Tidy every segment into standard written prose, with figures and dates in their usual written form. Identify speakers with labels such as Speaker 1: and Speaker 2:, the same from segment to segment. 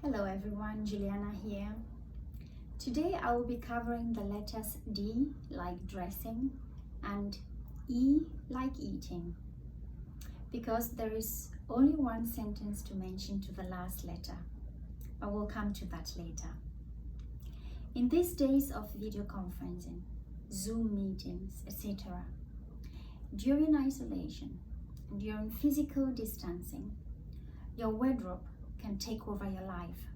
Speaker 1: Hello everyone, Juliana here. Today I will be covering the letters D like dressing and E like eating, because there is only one sentence to mention to the last letter, but we'll come to that later. In these days of video conferencing, Zoom meetings, etc., during isolation, during physical distancing, your wardrobe can take over your life.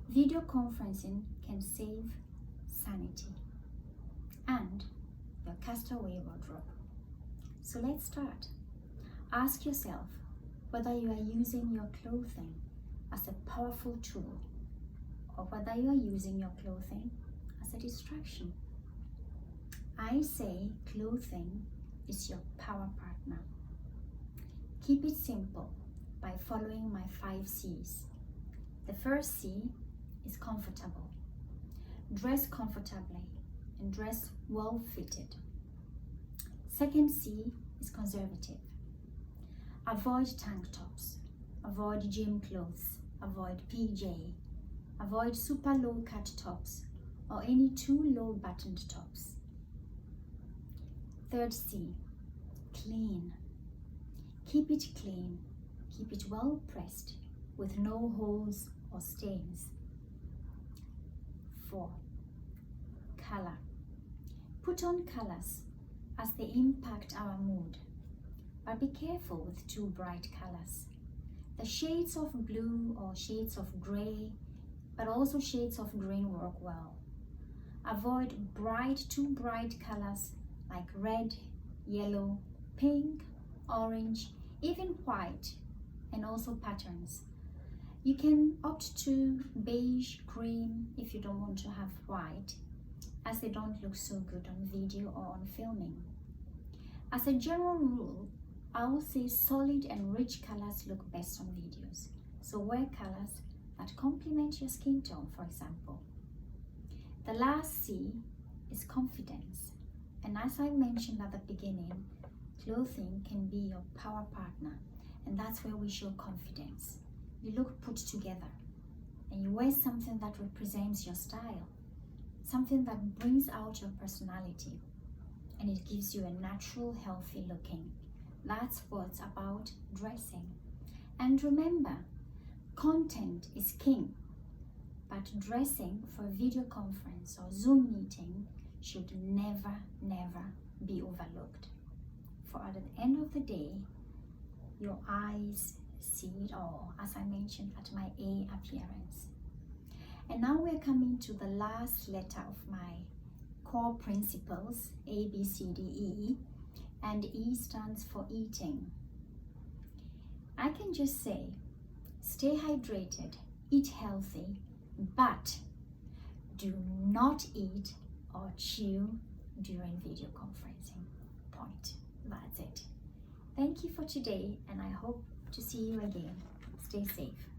Speaker 1: Video conferencing can save sanity and your castaway wardrobe. So let's start. Ask yourself whether you are using your clothing as a powerful tool or whether you are using your clothing as a distraction. I say clothing is your power partner. Keep it simple by following my 5 C's. The first C is comfortable. Dress comfortably and dress well fitted. Second C is conservative. Avoid tank tops, avoid gym clothes, avoid PJ, avoid super low cut tops or any too low buttoned tops. Third C, clean. Keep it clean. Keep it well pressed with no holes or stains. 4, color. Put on colors as they impact our mood, but be careful with too bright colors. The shades of blue or shades of gray, but also shades of green work well. Avoid too bright colors like red, yellow, pink, orange, even white, and also patterns. You can opt to beige, cream if you don't want to have white, as they don't look so good on video or on filming. As a general rule, I will say solid and rich colors look best on videos. So wear colors that complement your skin tone, for example. The last C is confidence. And as I mentioned at the beginning, clothing can be your power partner. And that's where we show confidence. You look put together and you wear something that represents your style, something that brings out your personality, and it gives you a natural, healthy looking. That's what's about dressing. And remember, content is king, but dressing for a video conference or Zoom meeting should never be overlooked. For at the end of the day, your eyes see it all, as I mentioned at my A appearance. And now we're coming to the last letter of my core principles, A, B, C, D, E, and E stands for eating. I can just say, stay hydrated, eat healthy, but do not eat or chew during video conferencing. Point. That's it. Thank you for today, and I hope to see you again. Stay safe.